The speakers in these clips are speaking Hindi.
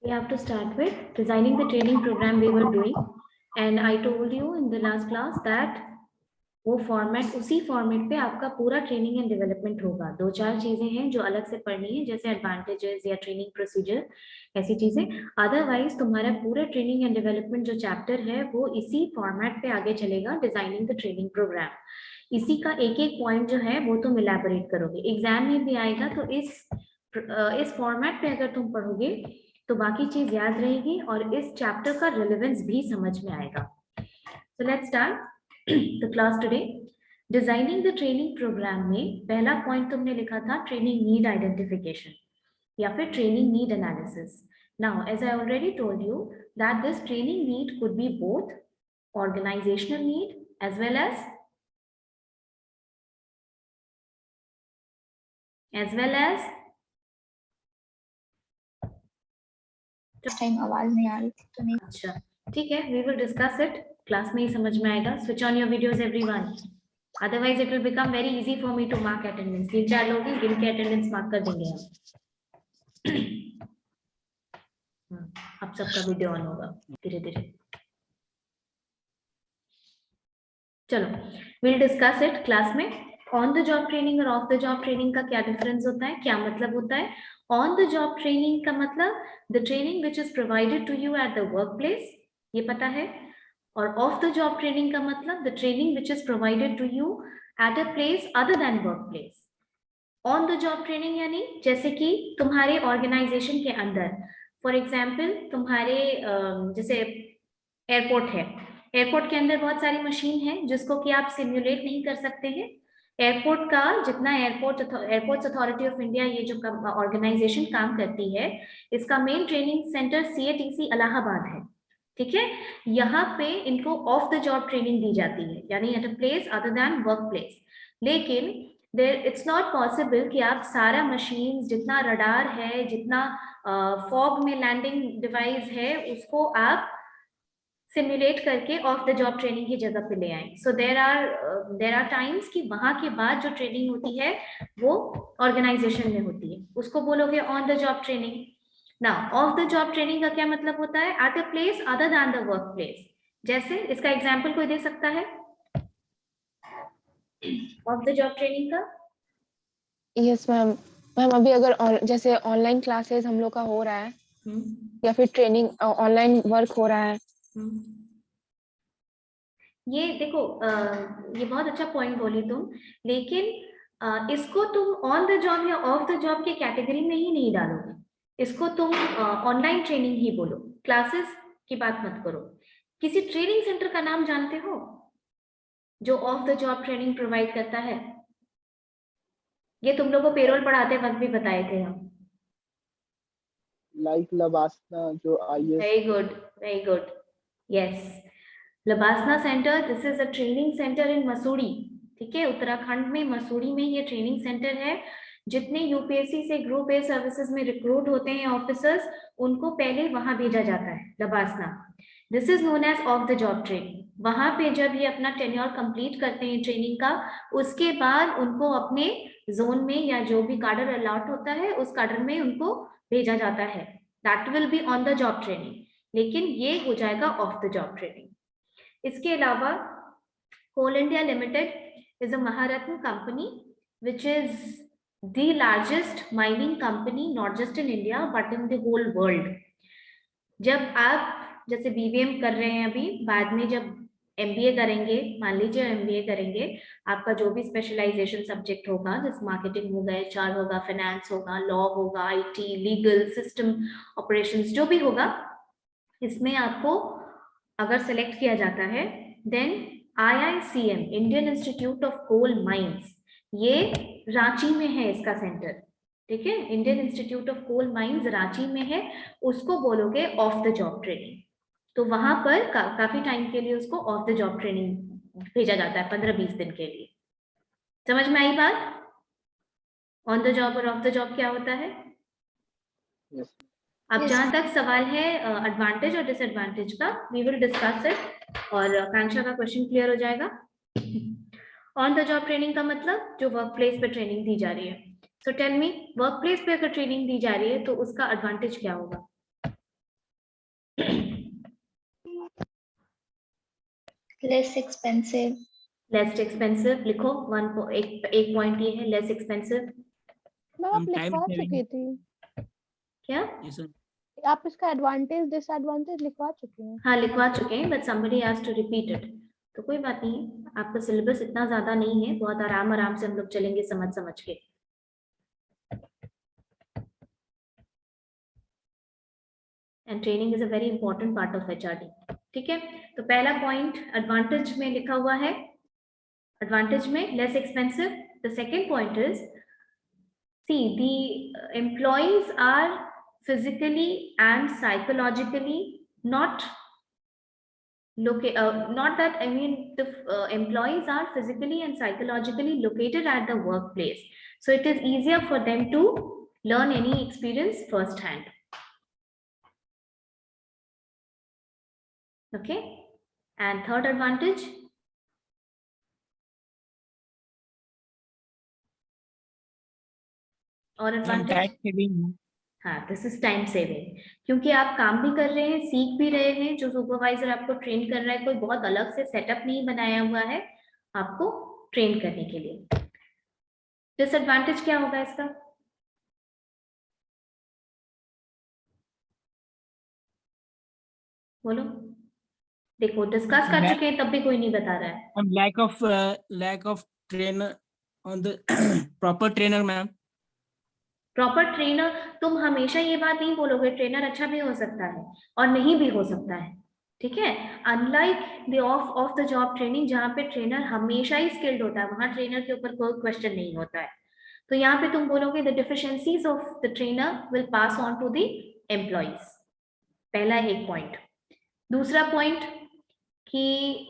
We have to start with designing the training program we were doing, and I told you in the last class that वो फॉर्मेट, उसी फॉर्मेट पे आपका पूरा ट्रेनिंग एंड डेवलपमेंट होगा। 2-4 चीजें हैं जो अलग से पढ़नी है, जैसे एडवांटेजेस या ट्रेनिंग प्रोसीजर, ऐसी चीजें। अदरवाइज तुम्हारा पूरा ट्रेनिंग एंड डेवलपमेंट जो चैप्टर है वो इसी फॉर्मेट पे आगे चलेगा, डिजाइनिंग द ट्रेनिंग प्रोग्राम। इसी का एक एक पॉइंट जो है वो तुम इलैबोरेट करोगे, एग्जाम में भी आएगा। तो इस फॉर्मेट पे अगर तुम पढ़ोगे तो बाकी चीज याद रहेगी और इस चैप्टर का रिलेवेंस भी समझ में आएगा। So let's start the class today. Designing the training program में पहला पॉइंट तुमने लिखा था ट्रेनिंग नीड आइडेंटिफिकेशन या फिर training need analysis. Now as I already told you that this training need could be both organisational need as well as time आवाज नहीं आ रही थी तो नहीं। अच्छा ठीक है, we will discuss it, class में ही समझ में आएगा। switch on your videos everyone, otherwise it will become very easy for me to mark attendance। 3-4 लोग ही गिन के अटेंडेंस मार्क कर देंगे हम। अब सबका वीडियो ऑन होगा धीरे धीरे। चलो we'll discuss it क्लास में। ऑन द जॉब ट्रेनिंग और ऑफ द जॉब ट्रेनिंग का क्या डिफरेंस होता है, क्या मतलब होता है। ऑन द जॉब ट्रेनिंग का मतलब the training which is provided to you at the work place, ये पता है। और ऑफ द जॉब ट्रेनिंग का मतलब the training which is provided to you at a place other than work place. On the job training यानी जैसे कि तुम्हारे ऑर्गेनाइजेशन के अंदर, फॉर एग्जाम्पल तुम्हारे जैसे एयरपोर्ट है, एयरपोर्ट के अंदर बहुत सारी मशीन है जिसको कि आप सिम्युलेट नहीं कर सकते हैं। एयरपोर्ट का जितना एयरपोर्ट्स अथॉरिटी ऑफ इंडिया, ये जो ऑर्गेनाइजेशन काम करती है, इसका main training centre CATC Allahabad है, ठीक है। यहाँ पे इनको ऑफ द जॉब ट्रेनिंग दी जाती है, यानी eight a place other than work place. लेकिन इट्स नॉट पॉसिबल कि आप सारा मशीन, जितना रडार है, जितना फॉग में लैंडिंग डिवाइस है, उसको आप सिमुलेट करके ऑफ द जॉब ट्रेनिंग की जगह पे ले आए। सो देर आर टाइम्स कि वहां के बाद जो ट्रेनिंग होती है वो ऑर्गेनाइजेशन में होती है, उसको बोलोगे on the job training. Now of the job training का क्या मतलब होता है, eight a place other then the work place. जैसे इसका एग्जाम्पल कोई दे सकता है ऑफ द जॉब ट्रेनिंग का? Yes ma'am. मैम अभी अगर जैसे ऑनलाइन क्लासेस हम लोग का हो रहा है या फिर ट्रेनिंग ऑनलाइन वर्क हो रहा है। ये देखो ये बहुत अच्छा पॉइंट बोली तुम, लेकिन इसको तुम ऑन द जॉब या ऑफ द जॉब के कैटेगरी में ही नहीं डालोगे, इसको तुम ऑनलाइन ट्रेनिंग ही बोलो, क्लासेस की बात मत करो। किसी ट्रेनिंग सेंटर का नाम जानते हो जो of the job training provide करता है? ये तुम लोगों को पेरोल पढ़ाते वक्त भी बताए थे हम। लाइक लबासना जो IS। Very good yes, LBSNAA centre, this is a training centre in Mussoorie, ठीक है। उत्तराखंड में मसूरी में ये ट्रेनिंग सेंटर है। जितने यूपीएससी से ग्रुप ए सर्विसेज में रिक्रूट होते हैं ऑफिसर्स, उनको पहले वहां भेजा जाता है, LBSNAA. This is known as off the job training. वहां पे जब ये अपना टेन्योर कंप्लीट करते हैं ट्रेनिंग का, उसके बाद उनको अपने जोन में या जो भी कार्डर अलॉट होता है उस कार्डर में उनको भेजा जाता है। That will be on the job training, लेकिन ये हो जाएगा ऑफ द जॉब ट्रेनिंग। इसके अलावा Coal India Limited is a Maharatna company which is the largest mining company not just in India but in the whole world. जब आप जैसे BVM कर रहे हैं अभी, बाद में जब MBA करेंगे, मान लीजिए MBA करेंगे, आपका जो भी स्पेशलाइजेशन सब्जेक्ट होगा, जैसे मार्केटिंग होगा, HR होगा, फाइनेंस होगा, लॉ होगा, IT, लीगल, सिस्टम ऑपरेशंस, जो भी होगा, इसमें आपको अगर सेलेक्ट किया जाता है, then IICM, Indian institute of coal mines, ये रांची में है इसका सेंटर, ठीक है। Indian institute of coal mines Ranchi में है, उसको बोलोगे ऑफ द जॉब ट्रेनिंग। तो वहां पर काफी टाइम के लिए उसको ऑफ द जॉब ट्रेनिंग भेजा जाता है, 15-20 दिन के लिए। समझ में आई बात? ऑन द जॉब और ऑफ द जॉब क्या होता है? yes. अब जहां तक सवाल है एडवांटेज और डिसएडवांटेज का, वी विल डिस्कस इट, और आकांक्षा का क्वेश्चन क्लियर हो जाएगा। ऑन द जॉब ट्रेनिंग का मतलब जो वर्क प्लेस पे ट्रेनिंग दी जा रही है। So tell me, work place पे अगर ट्रेनिंग दी जा रही है तो उसका एडवांटेज क्या होगा? Less expensive. लेस एक्सपेंसिव लिखो, एक पॉइंट ये है, लेस एक्सपेंसिव। मैम आप लिखवा चुकी थी क्या? आप इसका एडवांटेज डिसएडवांटेज लिखवा चुके हैं? हाँ लिखवा चुके हैं, but somebody has to repeat it। तो कोई बात नहीं है, आपका सिलेबस इतना ज्यादा नहीं है, बहुत आराम आराम से हम लोग चलेंगे समझ समझ के। And training is a very important part of HRD। ठीक है, तो पहला पॉइंट एडवांटेज में लिखा हुआ है, एडवांटेज में less expensive. The second point is, see the employees are physically and psychologically not that I mean the employees are physically and psychologically located at the workplace, so it is easier for them to learn any experience first hand. Okay, and third advantage, और advantage, हाँ दिस इज टाइम सेविंग, क्योंकि आप काम भी कर रहे हैं, सीख भी रहे हैं, जो सुपरवाइजर आपको ट्रेन कर रहा है कोई बहुत अलग से सेटअप नहीं बनाया हुआ है आपको ट्रेन करने के लिए। डिसएडवांटेज क्या होगा इसका? बोलो, देखो डिस्कस कर चुके हैं तब भी कोई नहीं बता रहा है। lack of trainer on the proper trainer ma'am. Proper trainer, तुम हमेशा ये बात नहीं बोलोगे, ट्रेनर अच्छा भी हो सकता है और नहीं भी हो सकता है, ठीक है। Unlike the of the job training जहाँ पे ट्रेनर हमेशा ही स्किल्ड होता है, वहां ट्रेनर के ऊपर कोई क्वेश्चन नहीं होता है। तो यहाँ पे तुम बोलोगे the deficiencies of the trainer will pass on to the employees, पहला एक पॉइंट। दूसरा पॉइंट कि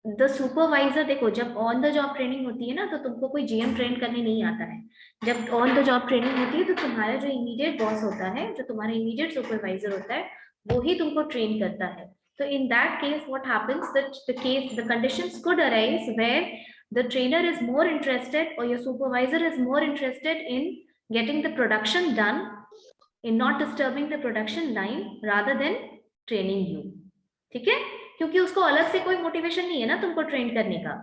द सुपरवाइजर, देखो जब ऑन द जॉब ट्रेनिंग होती है ना तो तुमको कोई GM ट्रेन करने नहीं आता है। जब ऑन द जॉब ट्रेनिंग होती है तो तुम्हारा जो इमीडिएट बॉस होता है, जो तुम्हारा इमीडिएट सुपरवाइजर होता है, वो ही तुमको ट्रेन करता है। तो in that case what happens that the conditions could arise where the trainer is more interested और your supervisor is more interested in getting the production done, in not disturbing the production line rather than training you. ठीक है, क्योंकि उसको अलग से कोई मोटिवेशन नहीं है ना तुमको ट्रेन करने का,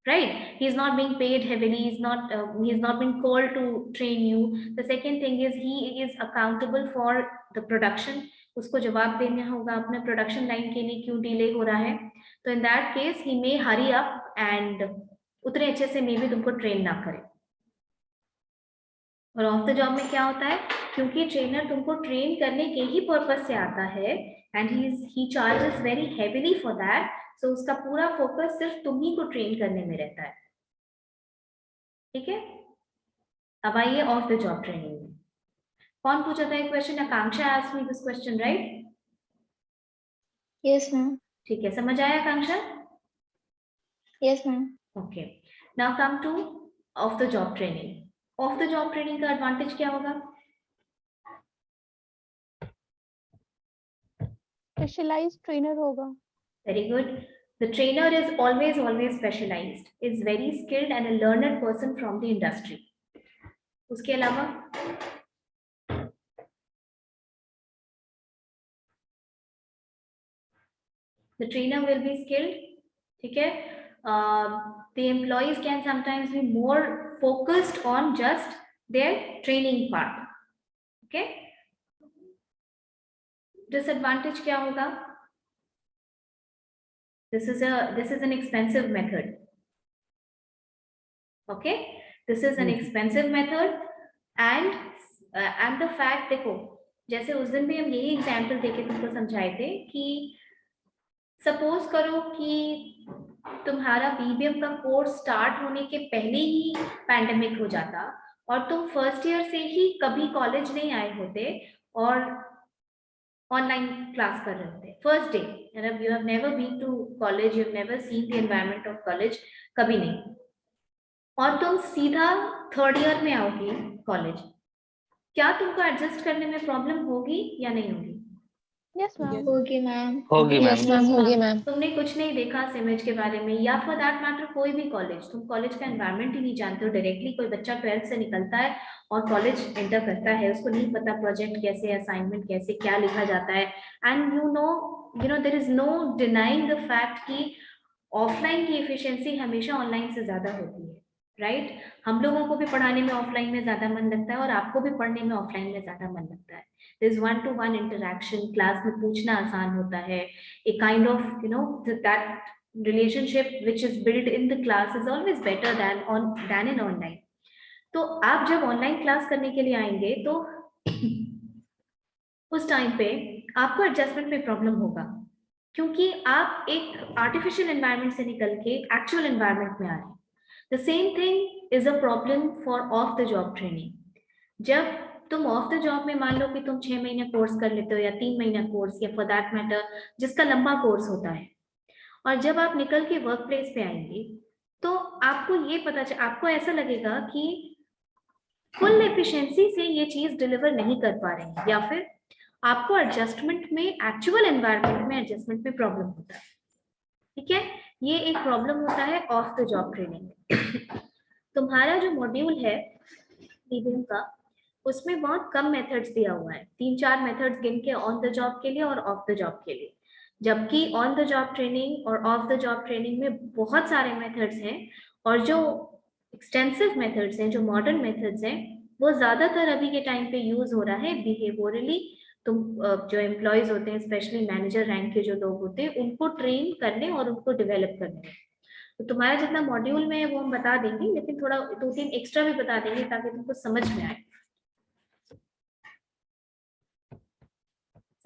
right? He is not being paid heavily, he is not being called to train you. The second thing is he is accountable for the production, उसको जवाब देना होगा अपने प्रोडक्शन लाइन के लिए क्यों डिले हो रहा है। तो in that case he may hurry up and उतने अच्छे से मे भी तुमको ट्रेन ना करे। और ऑफ द जॉब में क्या होता है, क्योंकि ट्रेनर तुमको ट्रेन करने के ही पर्पस से आता है and he charges very heavily for that, so उसका पूरा फोकस सिर्फ तुम ही को ट्रेन करने में रहता है। ठीक है, अब आइए ऑफ द जॉब ट्रेनिंग में। कौन पूछा था एक question? Akanksha asked me this question, right? Yes ma'am. ठीक है, समझ आया Akanksha? Yes ma'am. Okay, now come to off the job training. Off the job training का एडवांटेज क्या होगा? स्पेशलाइज्ड ट्रेनर होगा। Very good. The trainer is always specialized, is very skilled and a learned person from the industry. उसके अलावा the trainer will be skilled, ठीक है। The employees can sometimes be more focused on just their training part. Okay. Disadvantage क्या होगा? This is an expensive method. Okay, this is an expensive method and the fact, देखो जैसे उस दिन भी हम यही एग्जाम्पल देके तुमको समझाए थे कि सपोज करो कि तुम्हारा BBM का कोर्स स्टार्ट होने के पहले ही पैंडेमिक हो जाता और तुम फर्स्ट ईयर से ही कभी कॉलेज नहीं आए होते और ऑनलाइन क्लास कर रहे होते फर्स्ट डे, मतलब you have never been to college, you have never seen the environment of college, कभी नहीं, और तुम सीधा थर्ड ईयर में आओगे कॉलेज, क्या तुमको एडजस्ट करने में प्रॉब्लम होगी या नहीं होगी? Yes ma'am. होगी मैम। होगी यस मैम। मैम होगी मैम। तुमने कुछ नहीं देखा सिमेज के बारे में, या फॉर दैट मैटर कोई भी कॉलेज, तुम कॉलेज का एनवायरनमेंट ही नहीं जानते हो। डायरेक्टली कोई बच्चा 12th से निकलता है और कॉलेज एंटर करता है, उसको नहीं पता प्रोजेक्ट कैसे, असाइनमेंट कैसे, क्या लिखा जाता है। And you know there is no denying the fact कि ऑफलाइन की एफिशिएंसी हमेशा ऑनलाइन से ज्यादा होती है, राइट? हम लोगों को भी पढ़ाने में ऑफलाइन में ज्यादा मन लगता है और आपको भी पढ़ने में ऑफलाइन में ज्यादा मन लगता है। दिस 1-to-1 इंटरेक्शन, क्लास में पूछना आसान होता है, a kind of that relationship which is built in the class is always better than in online. तो आप जब ऑनलाइन क्लास करने के लिए आएंगे तो उस टाइम पे आपको एडजस्टमेंट में प्रॉब्लम होगा, क्योंकि आप एक आर्टिफिशियल एनवायरनमेंट से निकल के एक्चुअल एनवायरनमेंट में आ रहे हैं। The same thing is a problem for of the job training. जब तुम ऑफ द जॉब में मान लो कि तुम 6 महीने कोर्स कर लेते हो या 3 महीना कोर्स, या फॉर दैट मैटर जिसका लंबा कोर्स होता है, और जब आप निकल के वर्क प्लेस पे आएंगे तो आपको ये आपको ऐसा लगेगा कि फुल एफिशिएंसी से ये चीज डिलीवर नहीं कर पा रहे हैं, या फिर आपको एडजस्टमेंट में, एक्चुअल एनवायरनमेंट में एडजस्टमेंट में प्रॉब्लम होता है। ठीक है, ये एक प्रॉब्लम होता है ऑफ द जॉब ट्रेनिंग में। तुम्हारा जो मॉड्यूल है ईवीएम का, उसमें बहुत कम मेथड्स दिया हुआ है, 3-4 मेथड्स गिन के ऑन द जॉब के लिए और ऑफ द जॉब के लिए, जबकि ऑन द जॉब ट्रेनिंग और ऑफ द जॉब ट्रेनिंग में बहुत सारे मेथड्स हैं। और जो एक्सटेंसिव मेथड्स हैं, जो मॉडर्न मेथड्स हैं, वो ज्यादातर अभी के टाइम पे यूज हो रहा है बिहेवियरली। तुम जो एम्प्लॉयज होते हैं, स्पेशली मैनेजर रैंक के जो लोग होते हैं, उनको ट्रेन करने और उनको डेवलप करने में। तो तुम्हारा जितना मॉड्यूल में है वो हम बता देंगे, लेकिन थोड़ा 2-3 एक्स्ट्रा भी बता देंगे ताकि तुमको समझ में आए।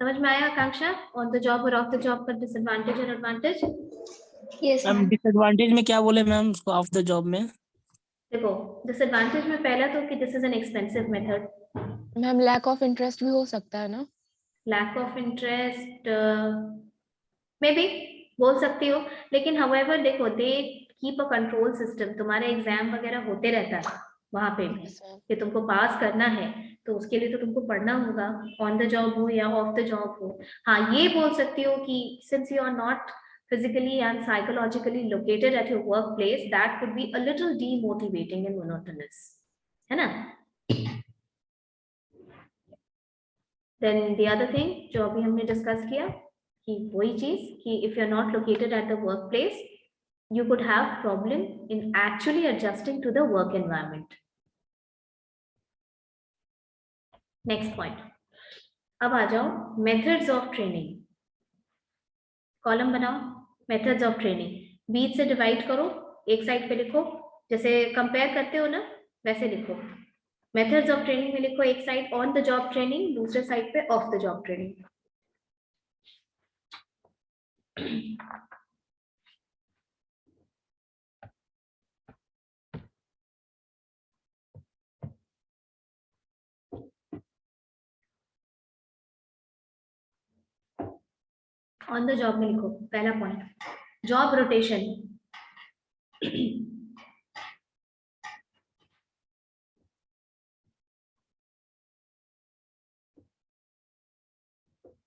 समझ में आया आकांक्षा, ऑन द जॉब और ऑफ द जॉब का डिसएडवांटेज और advantage? Yes ma'am ma'am. Disadvantage में क्या बोले मैम उसको ऑफ द जॉब में? देखो, डिसएडवांटेज में पहला तो कि this is an expensive method. Ma'am lack of interest भी हो सकता है ना? Lack of interest may be बोल सकती हो, लेकिन हाउएवर देखो, they keep a control system. तुम्हारे एग्जाम वगैरह होते रहता है वहां पे भी, कि तुमको पास करना है तो उसके लिए तो तुमको पढ़ना होगा, ऑन द जॉब हो या ऑफ द जॉब हो। हाँ, ये बोल सकती हो कि since you are not physically and psychologically located at your workplace, that could be a little demotivating and monotonous, है ना? Then the other thing जो अभी हमने डिस्कस किया, कि वही चीज कि if you're not located at the workplace, you could have problem in actually adjusting to the work environment. Next point. अब आ जाओ methods of training. कॉलम बनाओ, मेथड्स ऑफ ट्रेनिंग, बीच से डिवाइड करो, एक साइड पे लिखो, जैसे कंपेयर करते हो ना वैसे लिखो। मेथड्स ऑफ ट्रेनिंग में लिखो एक side on the job training, दूसरे साइड पे off the job training. On the job में लिखो पहला पॉइंट, जॉब रोटेशन।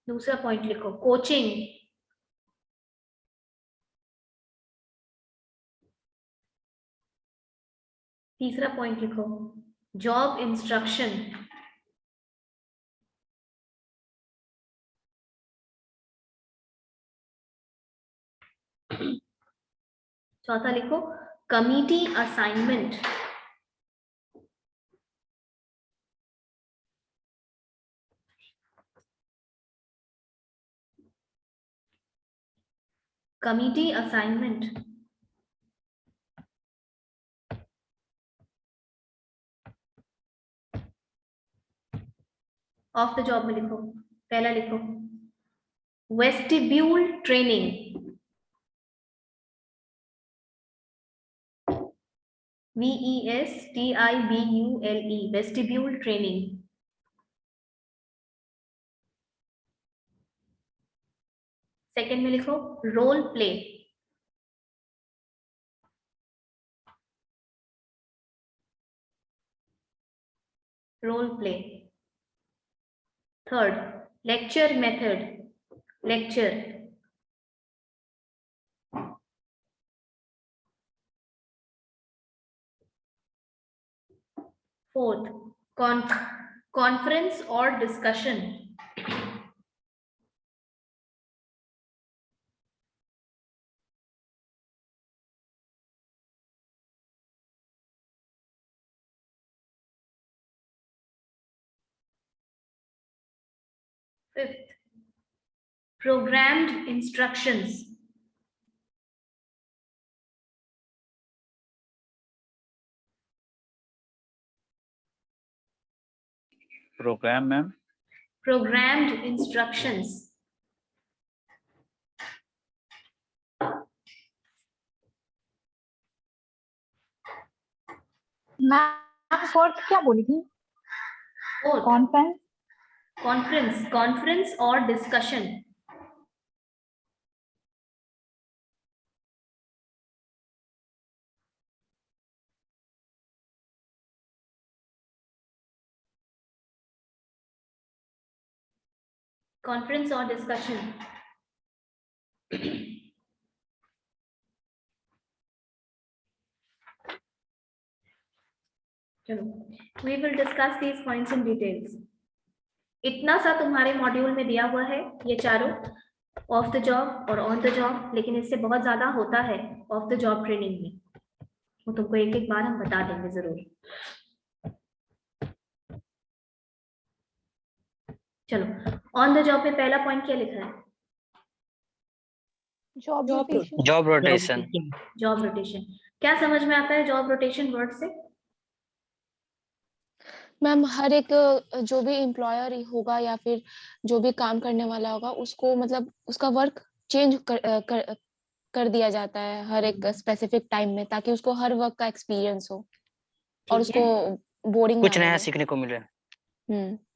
दूसरा पॉइंट लिखो कोचिंग। तीसरा पॉइंट लिखो जॉब इंस्ट्रक्शन। चौथा लिखो committee assignment. Committee assignment. Off the job में लिखो, पहला लिखो vestibule training, VESTIBULE, vestibule training. Second में लिखो role play. Role play. Third lecture method. lecture. Fourth, conference or discussion. Fifth, programmed instructions. Program, ma'am. Programmed instructions. Ma'am fourth क्या बोली थी? Fourth, conference or discussion. Conference or discussion. चलो, we will discuss these points in details. इतना सा तुम्हारे मॉड्यूल में दिया हुआ है, ये चारों ऑफ द जॉब और ऑन द जॉब, लेकिन इससे बहुत ज्यादा होता है ऑफ द जॉब ट्रेनिंग में, वो तुमको एक एक बार हम बता देंगे जरूर। चलो, ऑन द जॉब में पहला पॉइंट क्या लिखा है? Job rotation. Job rotation. Job rotation क्या समझ में आता है जॉब रोटेशन वर्ड से? मैम हर एक जो भी एम्प्लॉयर होगा या फिर जो भी काम करने वाला होगा उसको मतलब उसका वर्क चेंज कर दिया जाता है हर एक स्पेसिफिक टाइम में, ताकि उसको हर वर्क का एक्सपीरियंस हो और उसको बोरिंग कुछ नया सीखने को मिले।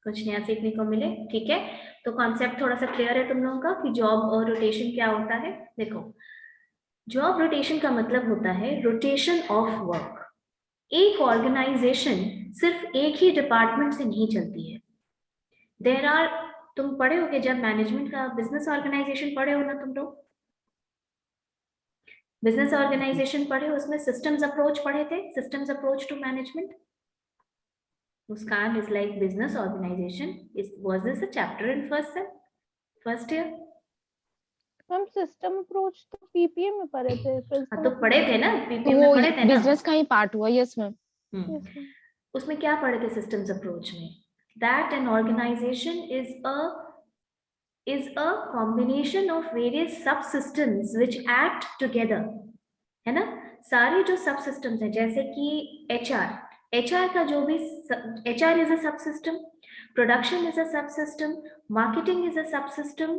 कुछ नया सीखने को मिले, ठीक है। तो कॉन्सेप्ट थोड़ा सा क्लियर है तुम लोगों का कि जॉब और रोटेशन क्या होता है। देखो, जॉब रोटेशन का मतलब होता है रोटेशन ऑफ वर्क। एक ऑर्गेनाइजेशन सिर्फ एक ही डिपार्टमेंट से नहीं चलती है। देयर आर, तुम पढ़े होगे जब मैनेजमेंट का बिजनेस ऑर्गेनाइजेशन पढ़े हो ना तुम लोग, बिजनेस ऑर्गेनाइजेशन पढ़े, उसमें सिस्टम्स अप्रोच पढ़े थे, systems approach to management. Muskan is like business organization. Was this a chapter in first year? हम सिस्टम अप्रोच तो पीपीए में पढ़े थे। हाँ तो पढ़े थे ना, पीपीए में वो पढ़े थे ना, बिजनेस का ही पार्ट हुआ। Yes ma'am. उसमें क्या पढ़े थे सिस्टम्स अप्रोच में? That an organization is a combination of various subsystems which act together, है ना। सारे जो सबसिस्टम्स हैं, जैसे कि एचआर का जो भी HR is a subsystem, production is a subsystem, marketing is a subsystem,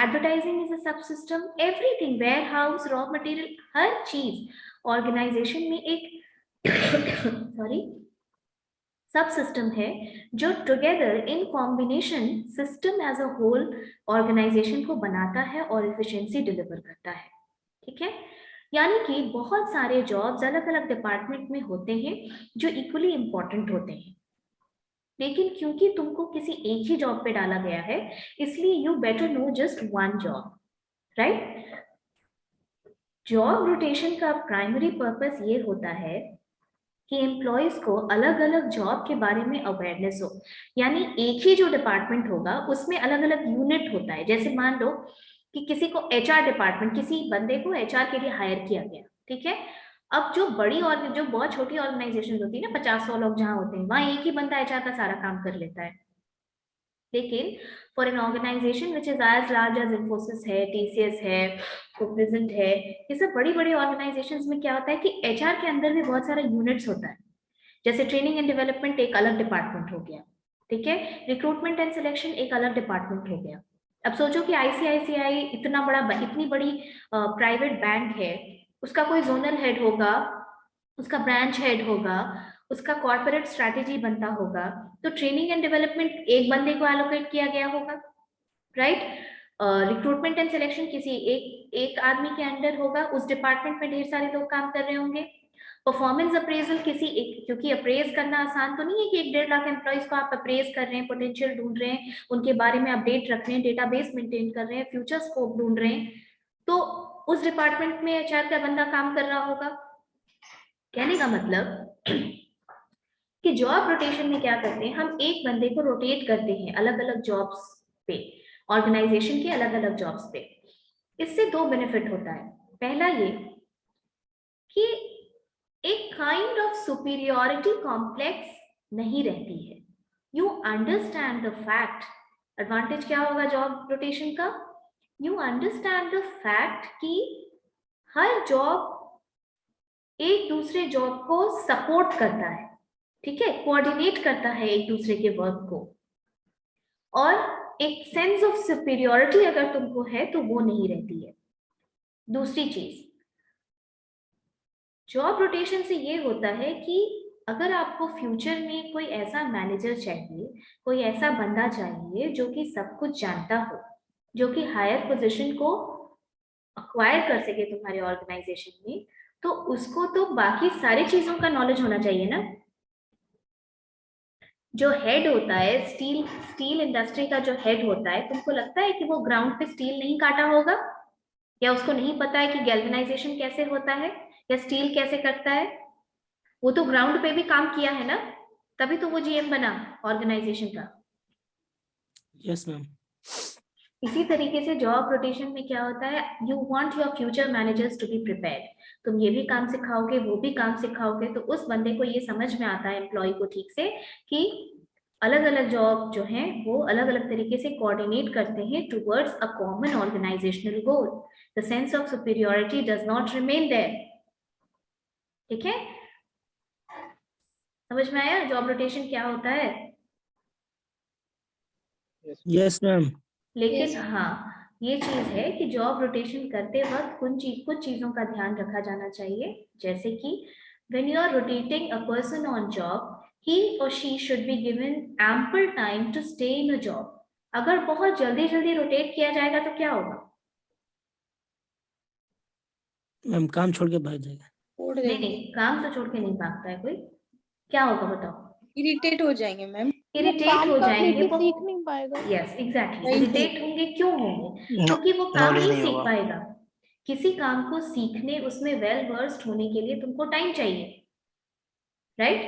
advertising is a subsystem, everything, warehouse, raw material, हर चीज ऑर्गेनाइजेशन में एक सॉरी सबसिस्टम है जो together in combination system as a whole organisation को बनाता है और एफिशिएंसी डिलीवर करता है, ठीक है। यानी कि बहुत सारे जॉब्स अलग अलग डिपार्टमेंट में होते हैं जो इक्वली इंपॉर्टेंट होते हैं, लेकिन क्योंकि तुमको किसी एक ही जॉब पे डाला गया है इसलिए you better know just one job, right. Job rotation का प्राइमरी पर्पस ये होता है कि एम्प्लॉयज को अलग अलग जॉब के बारे में अवेयरनेस हो। यानी एक ही जो डिपार्टमेंट होगा उसमें अलग अलग यूनिट होता है। जैसे मान लो कि किसी को एचआर डिपार्टमेंट, किसी बंदे को एचआर के लिए हायर किया गया, ठीक है। अब जो बड़ी और जो बहुत छोटी ऑर्गेनाइजेशन होती है ना, 50-100 लोग जहाँ होते हैं, वहां एक ही बंदा एचआर का सारा काम कर लेता है। लेकिन for an organization which is as large as Infosys है, टीसीएस है, कोग्निजेंट है, ये सब बड़ी बड़ी ऑर्गेनाइजेशंस में क्या होता है कि एचआर के अंदर भी बहुत सारा यूनिट्स होता है। जैसे ट्रेनिंग एंड डेवलपमेंट एक अलग डिपार्टमेंट हो गया, ठीक है। रिक्रूटमेंट एंड सिलेक्शन एक अलग डिपार्टमेंट हो गया। अब सोचो कि आईसीआईसीआई इतनी बड़ी प्राइवेट बैंक है, उसका कोई जोनल हेड होगा, उसका ब्रांच हेड होगा, उसका कॉर्पोरेट स्ट्रैटेजी बनता होगा, तो ट्रेनिंग एंड डेवलपमेंट एक बंदे को एलोकेट किया गया होगा, राइट। रिक्रूटमेंट एंड सिलेक्शन किसी एक आदमी के अंडर होगा, उस डिपार्टमेंट में ढेर सारे लोग काम कर रहे होंगे। परफॉर्मेंस अप्रेजल किसी एक, क्योंकि अप्रेज करना आसान तो नहीं है कि 1.5 लाख एम्प्लॉइज को आप अप्रेज कर रहे हैं, पोटेंशियल ढूंढ रहे हैं, उनके बारे में अपडेट रख रहे हैं, डेटाबेस मेंटेन कर रहे हैं, फ्यूचर स्कोप ढूंढ रहे हैं, तो उस डिपार्टमेंट में एचआर का बंदा काम कर रहा होगा। कहने का मतलब कि जॉब रोटेशन में क्या करते हैं, हम एक बंदे को रोटेट करते हैं अलग अलग जॉब्स पे, ऑर्गेनाइजेशन के अलग अलग जॉब्स पे। इससे 2 बेनिफिट होता है। पहला ये कि एक काइंड ऑफ सुपीरियरिटी कॉम्प्लेक्स नहीं रहती है, you understand the fact. Advantage क्या होगा जॉब रोटेशन का, यू अंडरस्टैंड द फैक्ट कि हर जॉब एक दूसरे जॉब को सपोर्ट करता है, ठीक है, कोऑर्डिनेट करता है एक दूसरे के वर्क को, और एक सेंस ऑफ सुपीरियरिटी अगर तुमको है तो वो नहीं रहती है। दूसरी चीज, जॉब रोटेशन से ये होता है कि अगर आपको फ्यूचर में कोई ऐसा मैनेजर चाहिए, कोई ऐसा बंदा चाहिए जो कि सब कुछ जानता हो, जो कि हायर पोजीशन को अक्वायर कर सके तुम्हारे ऑर्गेनाइजेशन में, तो उसको तो बाकी सारी चीजों का नॉलेज होना चाहिए ना। जो हेड होता है, स्टील इंडस्ट्री का जो हेड होता है, तुमको लगता है कि वो ग्राउंड पे स्टील नहीं काटा होगा, या उसको नहीं पता है कि गैल्वेनाइजेशन कैसे होता है या स्टील कैसे कटता है? वो तो ग्राउंड पे भी काम किया है ना, तभी तो वो जीएम बना ऑर्गेनाइजेशन का। Yes ma'am. इसी तरीके से जॉब रोटेशन में क्या होता है, you want your future managers to be prepared. तुम ये भी काम सिखाओगे, वो भी काम सिखाओगे, तो उस बंदे को ये समझ में आता है, एम्प्लॉय को ठीक से, कि अलग अलग जॉब जो है वो अलग अलग तरीके से कोऑर्डिनेट करते हैं towards a common organizational goal. The sense of superiority does not remain there. ठीक है, समझ में आया जॉब रोटेशन क्या होता है? Yes ma'am. लेकिन Yes. हाँ, ये चीज है कि जॉब रोटेशन करते वक्त कुछ चीजों का ध्यान रखा जाना चाहिए, जैसे कि when you are rotating a person on job, he or she should be given ample time to stay in a job. अगर बहुत जल्दी जल्दी रोटेट किया जाएगा तो क्या होगा? मैम काम छोड़ के भाग जाएगा। नहीं, काम तो छोड़ के नहीं भागता है कोई, क्या होगा बताओ? इरिटेट हो जाएंगे मैम। इरिटेट हो जाएंगे वो, सीख नहीं पाएगा। यस एग्जैक्टली, वही इरिटेट होंगे। क्यों होंगे? क्योंकि वो काम knowledge नहीं नहीं सीख होगा। पाएगा। किसी काम को सीखने, उसमें वेल वर्स्ड होने के लिए तुमको टाइम चाहिए, राइट?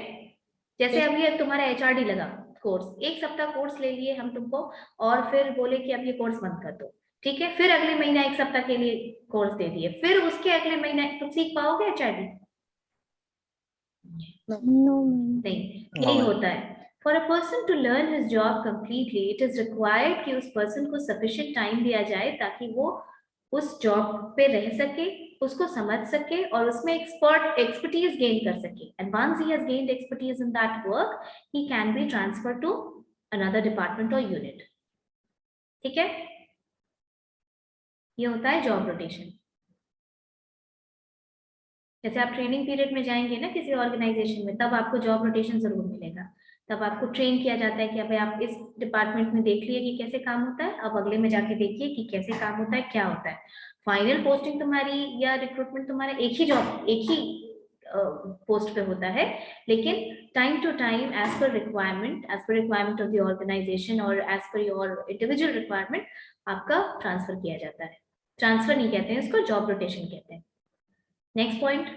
जैसे अभी अब तुम्हारा एचआरडी लगा कोर्स, 1 सप्ताह कोर्स ले लिए हम तुमको, और फिर बोले कि अब ये कोर्स बंद कर दो, ठीक है, फिर अगले महीना 1 सप्ताह के लिए कोर्स दे दिए, फिर उसके अगले महीने तुम सीख पाओगे एचआरडी? नहीं, यही होता है। For a person to learn his job completely, it is required कि उस person को sufficient time दिया जाए ताकि वो उस job पे रह सके, उसको समझ सके और उसमें expertise gain कर सके। And once he has gained expertise in that work, he can be transferred to another department or unit. ठीक है, ये होता है job rotation। जैसे आप ट्रेनिंग पीरियड में जाएंगे ना किसी ऑर्गेनाइजेशन में, तब आपको जॉब रोटेशन जरूर मिलेगा। तब आपको ट्रेन किया जाता है कि अभी आप इस डिपार्टमेंट में देख लिए कि कैसे काम होता है, अब अगले में जाके देखिए कि कैसे काम होता है, क्या होता है। फाइनल पोस्टिंग तुम्हारी या रिक्रूटमेंट तुम्हारा एक ही जॉब, एक ही पोस्ट पे होता है, लेकिन time to time as per requirement of the organisation और as per your individual requirement आपका ट्रांसफर किया जाता है। ट्रांसफर नहीं कहते हैं इसको, जॉब रोटेशन कहते हैं। नेक्स्ट पॉइंट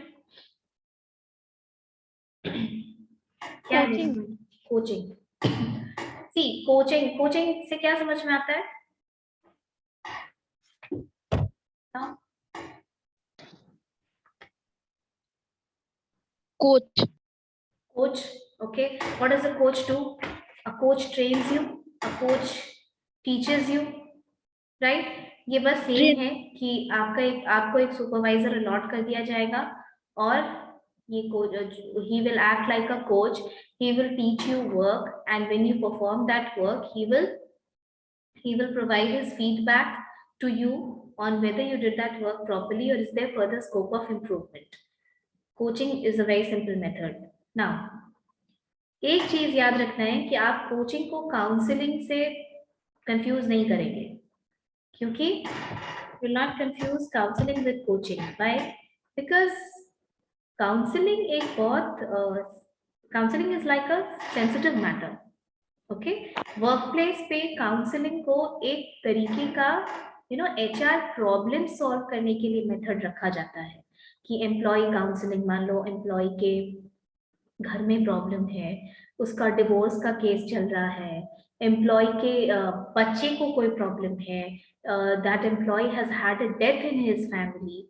क्या है? कोचिंग। सी कोचिंग से क्या समझ में आता है? Coach. Okay, what does a coach do? A coach trains you, a coach teaches you, right? ये बस सेम है कि आपको एक सुपरवाइजर अलॉट कर दिया जाएगा और ये coach, he will act like a coach, he will teach you work, and when you perform that work, he will provide his feedback to you on whether you did that work properly or is there further scope of improvement. Coaching is a very simple method. Now, एक चीज याद रखना है कि आप कोचिंग को काउंसलिंग से कंफ्यूज नहीं करेंगे, क्योंकि will not confuse counseling with coaching. Why? Because counselling एक बहुत counselling is like a sensitive matter, okay. Work place पे काउंसलिंग को एक तरीके का HR प्रॉब्लम सॉल्व करने के लिए मेथड रखा जाता है कि एम्प्लॉय काउंसलिंग, मान लो एम्प्लॉय के घर में प्रॉब्लम है, उसका डिवोर्स का केस चल रहा है, एम्प्लॉय के बच्चे को कोई प्रॉब्लम है, that employ has had a death in his family,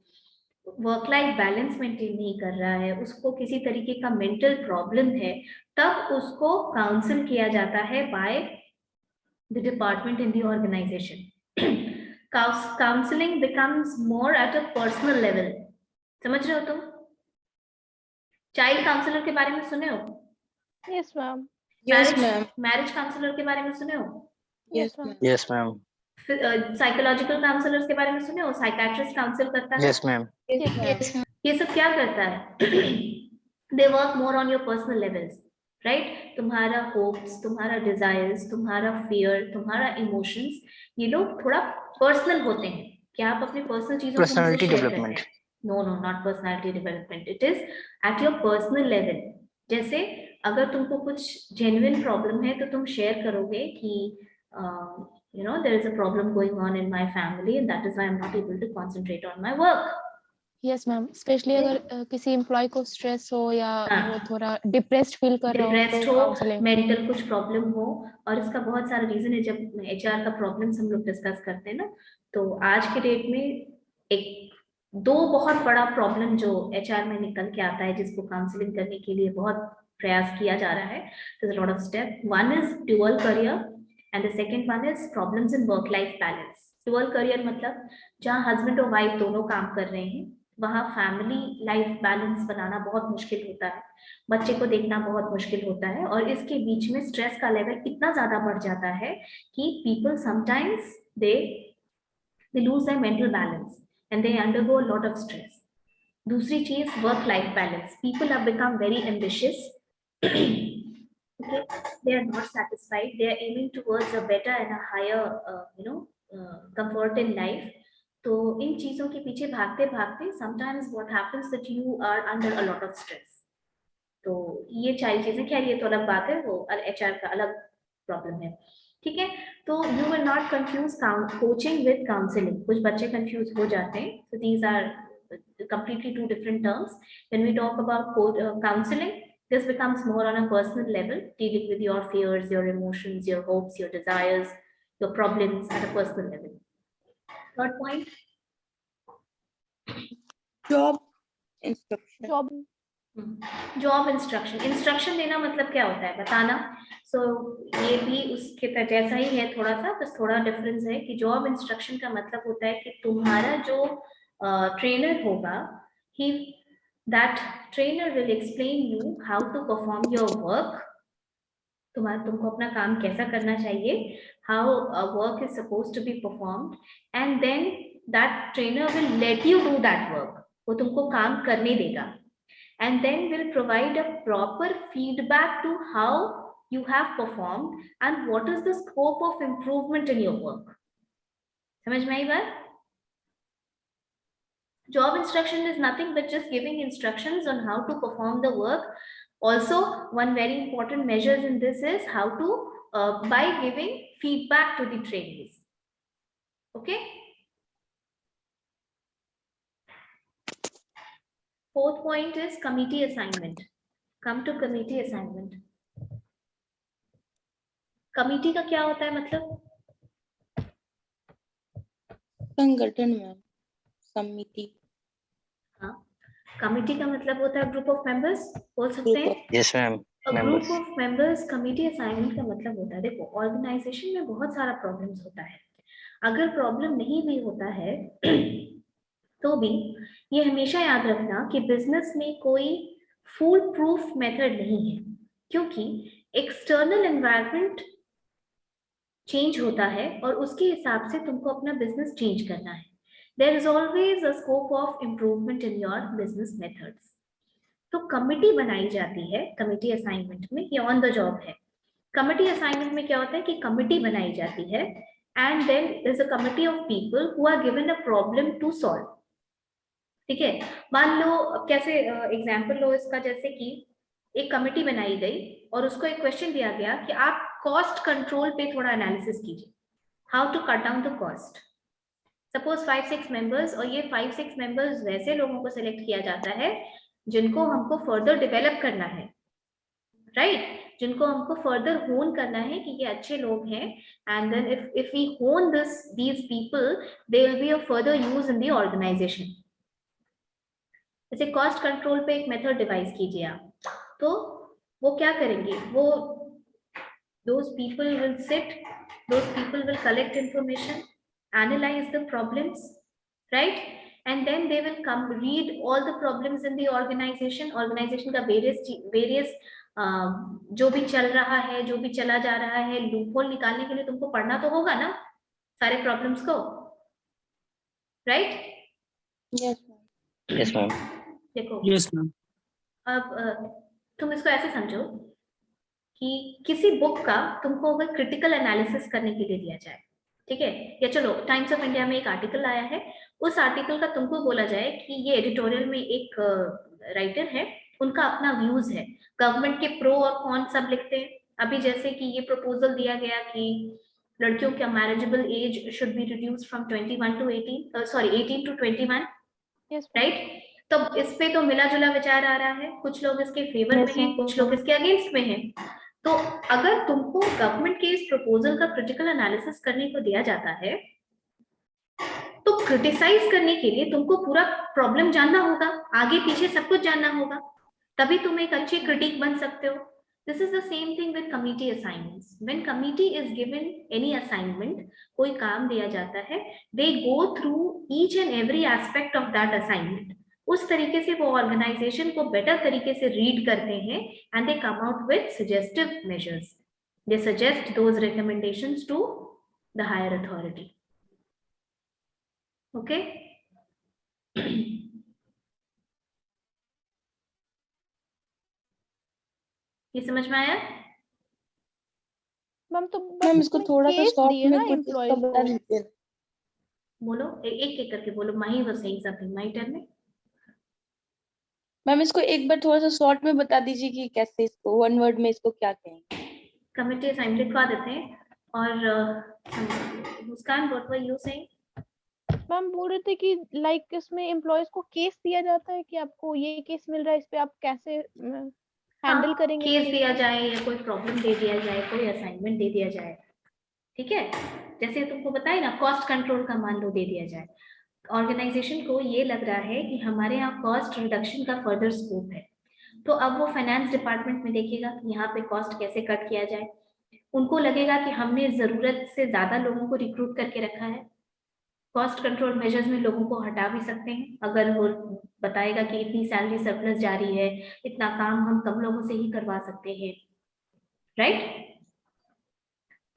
work life balance maintain नहीं कर रहा है, उसको किसी तरीके का मेंटल प्रॉब्लम है, तब उसको काउंसिल किया जाता है by the department in the organization. Counselling becomes more at a personal level. समझ रहे हो तुम? चाइल्ड काउंसलर के बारे में सुने हो? Yes, ma'am. Yes, ma'am. Marriage counsellor के बारे में सुने हो? Yes, ma'am. ma'am. Yes, ma'am. Psychological counsellors के बारे में सुने हो? साइकाट्रिस्ट काउंसिल करता है। Yes, ma'am. Yes, ma'am. Yes, ma'am. ये सब क्या करता है? They work more on your personal levels, right? तुम्हारा होप्स, तुम्हारा डिजायर्स, तुम्हारा फियर, तुम्हारा इमोशंस, ये लोग थोड़ा पर्सनल होते हैं। क्या आप अपनी पर्सनल चीजों को Personality development. No no, not personality development, it is at your personal level. जैसे अगर तुमको कुछ जेन्युइन प्रॉब्लम है तो तुम शेयर करोगे कि there is a problem going on in my family and that is why I'm not able to concentrate on my work. Yes ma'am, specially अगर किसी एम्प्लॉय को स्ट्रेस हो या हाँ। वो थोड़ा डिप्रेस्ड फील कर रहा हो डिप्रेस्ड तो हो, काउंसलिंग। मेंटल कुछ प्रॉब्लम हो, और इसका बहुत सारा रीजन है। जब HR का प्रॉब्लम्स हम लोग डिस्कस करते हैं ना, तो आज के डेट में दो बहुत बड़ा प्रॉब्लम जो HR में निकल के आता है, जिसको काउंसलिंग करने के लिए बहुत प्रयास किया जा रहा है। There's a lot of step. One is dual career and the second one is problems in work life balance. Dual career मतलब जहाँ हस्बैंड और वाइफ दोनों काम कर रहे हैं, वहाँ फैमिली लाइफ बैलेंस बनाना बहुत मुश्किल होता है, बच्चे को देखना बहुत मुश्किल होता है, और इसके बीच में स्ट्रेस का लेवल इतना ज्यादा बढ़ जाता है कि people sometimes they lose their mental balance and they undergo a lot of stress. दूसरी चीज work life balance. People have become very ambitious, okay, they are not satisfied, they are aiming towards a better and a higher comfort in life. तो इन चीजों के पीछे भागते भागते sometimes what happens that you are under a lot of stress. तो ये सारी चीजें, खैर ये तो अलग बात है, वो HR का अलग प्रॉब्लम है, ठीक है। तो you will not confuse coaching with counseling. कुछ बच्चे confuse हो जाते हैं, so these are completely two different terms. When we talk about counseling, this becomes more on a personal level, dealing with your fears, your emotions, your hopes, your desires, your problems at a personal level. Third point, Job instruction. Job instruction. Instruction देना मतलब क्या होता है बताना। ये भी उसके जैसा ही है थोड़ा सा, बस थोड़ा डिफरेंस है कि जॉब इंस्ट्रक्शन का मतलब होता है कि तुम्हारा जो ट्रेनर होगा, that trainer will explain you how to perform your work. तुमको अपना काम कैसा करना चाहिए, how a work is supposed to be performed, and then that trainer will let you do that work. वो तुमको काम करने देगा, and then will provide a proper feedback to how you have performed and what is the scope of improvement in your work. समझ में आई बात? Job instruction is nothing but just giving instructions on how to perform the work. Also, one very important measure in this is how to by giving feedback to the trainees. Okay. Fourth point is committee assignment. Come to committee assignment. Committee का क्या होता है मतलब? संगठन में समिति। हाँ, कमिटी का मतलब होता है ग्रुप ऑफ मेंबर्स, बोल सकते हैं? Yes, ma'am. Group of members. Committee assignment का मतलब होता है, देखो ऑर्गेनाइजेशन में बहुत सारा प्रॉब्लम्स होता है, अगर प्रॉब्लम नहीं भी होता है तो भी ये हमेशा याद रखना कि बिजनेस में कोई फूल प्रूफ मेथड नहीं है, क्योंकि एक्सटर्नल एनवायरनमेंट चेंज होता है और उसके हिसाब से तुमको अपना बिजनेस चेंज करना है। There is always a scope of improvement in your business methods. तो कमिटी बनाई जाती है कमिटी असाइनमेंट में, ये ऑन द जॉब है। कमिटी असाइनमेंट में क्या होता है कि कमिटी बनाई जाती है and then there's a committee of people who are given a problem to solve. ठीक है, मान लो कैसे एग्जाम्पल लो इसका, जैसे कि एक कमेटी बनाई गई और उसको एक क्वेश्चन दिया गया कि आप कॉस्ट कंट्रोल पे थोड़ा एनालिसिस कीजिए, how to cut down the cost. Suppose 5-6 members, और ये 5-6 मेंबर्स वैसे लोगों को सिलेक्ट किया जाता है जिनको हमको फर्दर डेवलप करना है, राइट, जिनको हमको फर्दर होन करना है कि ये अच्छे लोग हैं, and then if we hone these people, they will be a further use in the organization. जैसे कॉस्ट कंट्रोल पे एक मेथड डिवाइस कीजिए आप, तो वो क्या करेंगे, वो those people will sit, those people will collect information, analyze the problems, right, and then they will come read all the problems in the organization का various जो भी चल रहा है, जो भी चला जा रहा है, लूपहोल निकालने के लिए तुमको पढ़ना तो होगा ना सारे प्रॉब्लम्स को, राइट? Yes, ma'am. देखो Yes, ma'am. अब तुम इसको ऐसे समझो कि किसी बुक का तुमको अगर क्रिटिकल एनालिसिस करने के लिए दिया जाए, ठीक है, या चलो टाइम्स ऑफ इंडिया में एक आर्टिकल आया है, उस आर्टिकल का तुमको बोला जाए कि ये एडिटोरियल में एक राइटर है, उनका अपना व्यूज है, गवर्नमेंट के प्रो और कॉन सब लिखते हैं। अभी जैसे कि ये प्रपोजल दिया गया कि लड़कियों का marriageable age should be reduced from 18 to 21, right? तो इस पे तो मिला जुला विचार आ रहा है, कुछ लोग इसके फेवर में हैं, कुछ लोग इसके अगेंस्ट में हैं। तो अगर तुमको गवर्नमेंट के इस प्रपोजल का क्रिटिकल एनालिसिस करने को दिया जाता है, तो क्रिटिसाइज करने के लिए तुमको पूरा प्रॉब्लम जानना होगा, आगे पीछे सब कुछ जानना होगा, तभी तुम एक अच्छे क्रिटिक बन सकते हो। This is the same thing with committee assignments. When committee is given any assignment, कोई काम दिया जाता है, they go through each and every aspect of that assignment. उस तरीके से वो ऑर्गेनाइजेशन को बेटर तरीके से रीड करते हैं, and they come out with suggestive measures, they suggest those recommendations to the higher authority. Okay, ये समझ में आया? मैम तो मैम इसको थोड़ा सा शॉर्ट में कुछ एम्प्लॉय इसका बता दीजिए। बोलो, एक एक करके बोलो। माही वो सही सब माही टर्न में। मैम इसको एक बार थोड़ा सा शॉर्ट में बता दीजिए कि कैसे इसको वन वर्ड में इसको क्या कहेंगे। कमिटी असाइनमेंट लिखवा देते हैं। और Muskan, what were you saying? Ma'am बोल रहे थे कि लाइक इसमें एम्प्लॉयज को केस दिया जाता है कि आपको ये केस मिल रहा है, इस पे आप कैसे हैंडल करेंगे? केस दिया जाए या कोई प्रॉब्लम दे दिया जाए, कोई असाइनमेंट दे दिया जाए, ठीक है, जैसे तुमको बताए ना, कॉस्ट कंट्रोल का मान लो दे दिया जाए, ऑर्गेनाइजेशन को ये लग रहा है कि हमारे यहाँ कॉस्ट रिडक्शन का फर्दर स्कोप है, तो अब वो फाइनेंस डिपार्टमेंट में देखेगा कि यहाँ पे कॉस्ट कैसे कट किया जाए। उनको लगेगा कि हमने जरूरत से ज्यादा लोगों को रिक्रूट करके रखा है, कॉस्ट कंट्रोल मेजर्स में लोगों को हटा भी सकते हैं, अगर वो बताएगा कि इतनी सैलरी सरप्लस जारी है, इतना काम हम कम लोगों से ही करवा सकते हैं, राइट?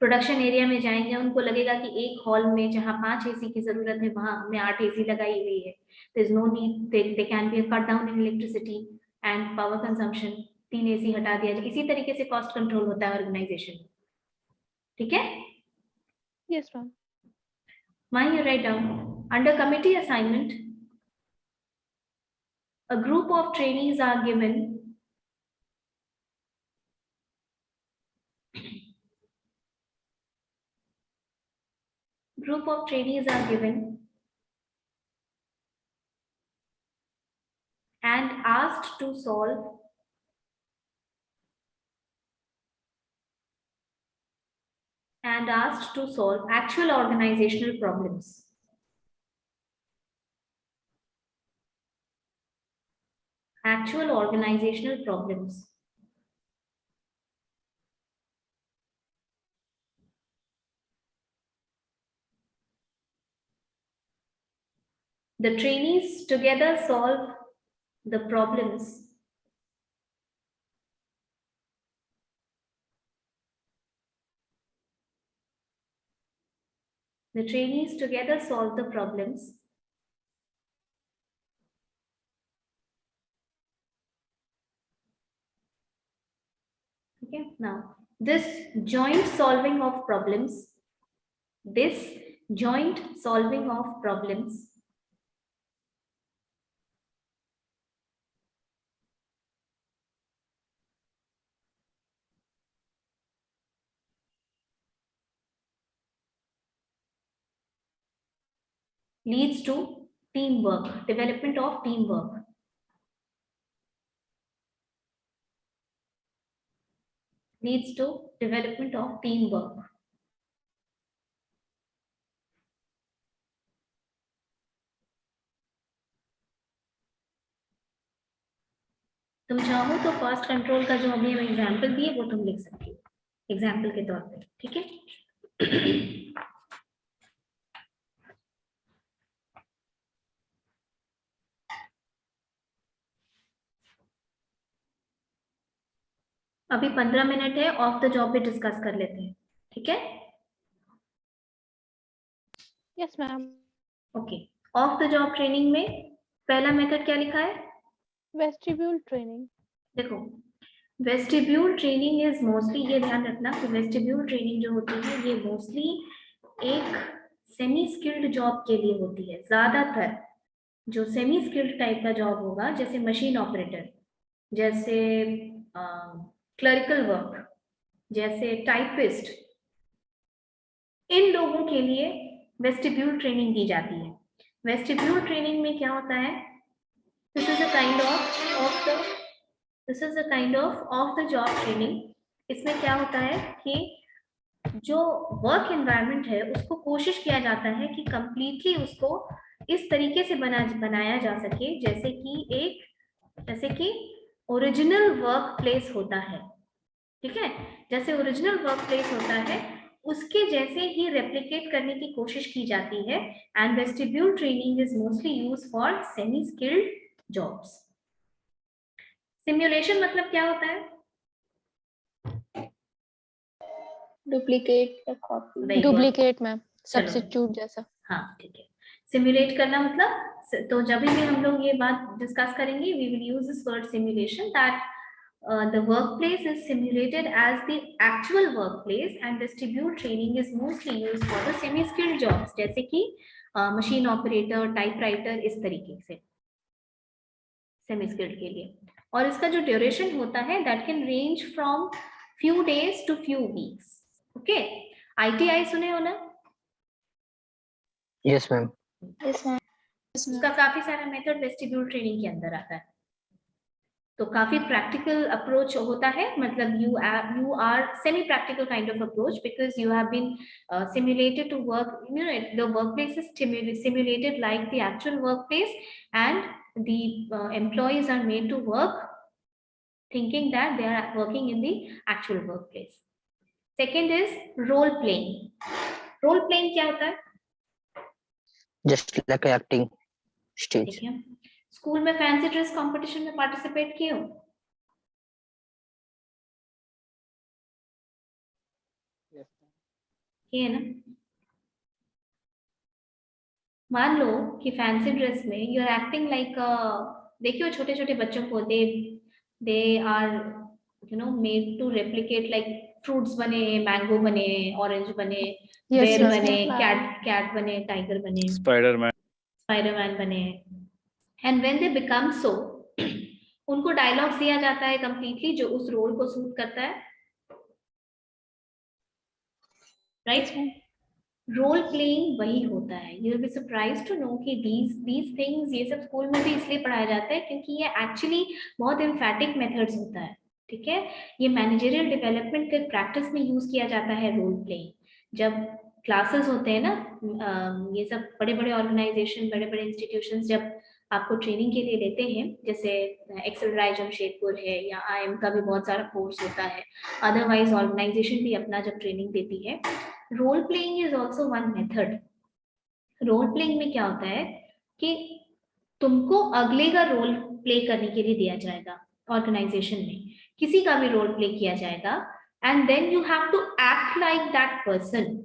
प्रोडक्शन एरिया में जाएंगे, उनको लगेगा कि एक हॉल में जहां 5 एसी की जरूरत है, वहां हमने 8 एसी लगाई हुई है, there is no need, they can be a cut down in electricity and power consumption, 3 AC हटा दिया जाए। इसी तरीके से कॉस्ट कंट्रोल होता है ऑर्गेनाइजेशन में, ठीक है? Yes ma'am. Why you write down under committee assignment, a group of trainees are given and asked to solve actual organizational problems. Actual organizational problems. The trainees together solve the problems Okay, now this joint solving of problems leads to teamwork, development of teamwork. Leads to development of teamwork. तुम चाहो तो कॉस्ट कंट्रोल का जो अभी हम एग्जाम्पल दिए वो तुम लिख सकती हो एग्जाम्पल के तौर पे, ठीक है। अभी 15 मिनट है, ऑफ द जॉब भी डिस्कस कर लेते हैं, ठीक है। Yes ma'am. Okay, of the job training में पहला मेथड क्या लिखा है? Vestibule training. देखो, वेस्टिब्यूल ट्रेनिंग इज मोस्टली, ये ध्यान रखना कि वेस्टिब्यूल ट्रेनिंग जो होती है ये मोस्टली एक सेमी स्किल्ड जॉब के लिए होती है। ज्यादातर जो सेमी स्किल्ड टाइप का जॉब होगा, जैसे मशीन ऑपरेटर, जैसे क्लरिकल वर्क, जैसे टाइपिस्ट, इन लोगों के लिए वेस्टिब्यूल ट्रेनिंग दी जाती है। वेस्टिब्यूल ट्रेनिंग में क्या होता है? This is a kind of the job training. इसमें क्या होता है कि जो वर्क एनवायरनमेंट है उसको कोशिश किया जाता है कि कंप्लीटली उसको इस तरीके से बनाया जा सके जैसे कि ओरिजिनल वर्क प्लेस होता है, ठीक है। जैसे ओरिजिनल वर्क प्लेस होता है उसके जैसे ही रेप्लिकेट करने की कोशिश की जाती है। And vestibule training is mostly used for semi skilled jobs. Simulation मतलब क्या होता है? डुप्लीकेट या कॉपी। डुप्लीकेट मैम, सब्स्टिट्यूट जैसा। हाँ ठीक है। सिमुलेट करना मतलब, तो जब भी हम लोग ये बात डिस्कस करेंगे we will use this word simulation, that the workplace is simulated as the actual workplace, and vestibule training is mostly used for the semi skilled jobs जैसे कि मशीन ऑपरेटर, टाइपराइटर, इस तरीके से सेमी स्किल्ड के लिए। और इसका जो ड्यूरेशन होता है that can range from few days to few weeks. Okay, ITI सुने हो ना? Yes ma'am. Yes ma'am. उसका काफी सारा मेथड वेस्टिब्यूल ट्रेनिंग के अंदर आता है, तो काफी प्रैक्टिकल अप्रोच होता है। मतलब you are semi practical kind of approach because you have been simulated to work, you know, the workplace is simulated like the actual workplace, and the employees are made to work thinking that they are working in the actual workplace. Second is role playing. Role playing क्या होता है? Just like acting stage. ठीक है। स्कूल में फैंसी ड्रेस कंपटीशन में पार्टिसिपेट किए हो? Yes. किए ना? मान लो कि फैंसी ड्रेस में यू आर एक्टिंग लाइक, देखियो छोटे छोटे बच्चों को they are you know made to replicate like fruits बने, मैंगो बने, ऑरेंज बने, बेयर बने, कैट बने, टाइगर बने, स्पाइडरमैन बने। And when they become so, उनको डायलॉग्स दिया जाता है कंप्लीटली जो उस रोल को सूट करता है, राइट? रोल प्लेइंग वही होता है। You will be surprised to know कि these थिंग्स ये सब स्कूल में भी इसलिए पढ़ाया जाता है क्योंकि ये एक्चुअली बहुत एम्फैटिक मेथड्स होता है, ठीक है। ये मैनेजरियल डेवलपमेंट के प्रैक्टिस में यूज किया जाता है रोल प्लेइंग। जब क्लासेस होते हैं ना, ये सब बड़े बड़े ऑर्गेनाइजेशन, बड़े बड़े इंस्टीट्यूशंस जब आपको ट्रेनिंग के लिए लेते हैं, जैसे एक्सेलराय जमशेदपुर है या IIM का भी बहुत सारा कोर्स होता है, अदरवाइज ऑर्गेनाइजेशन भी अपना जब ट्रेनिंग देती है, role playing is also one method. Role playing में क्या होता है कि तुमको अगले का रोल प्ले करने के लिए दिया जाएगा, ऑर्गेनाइजेशन में किसी का भी रोल प्ले किया जाएगा, and then you have to act like that person.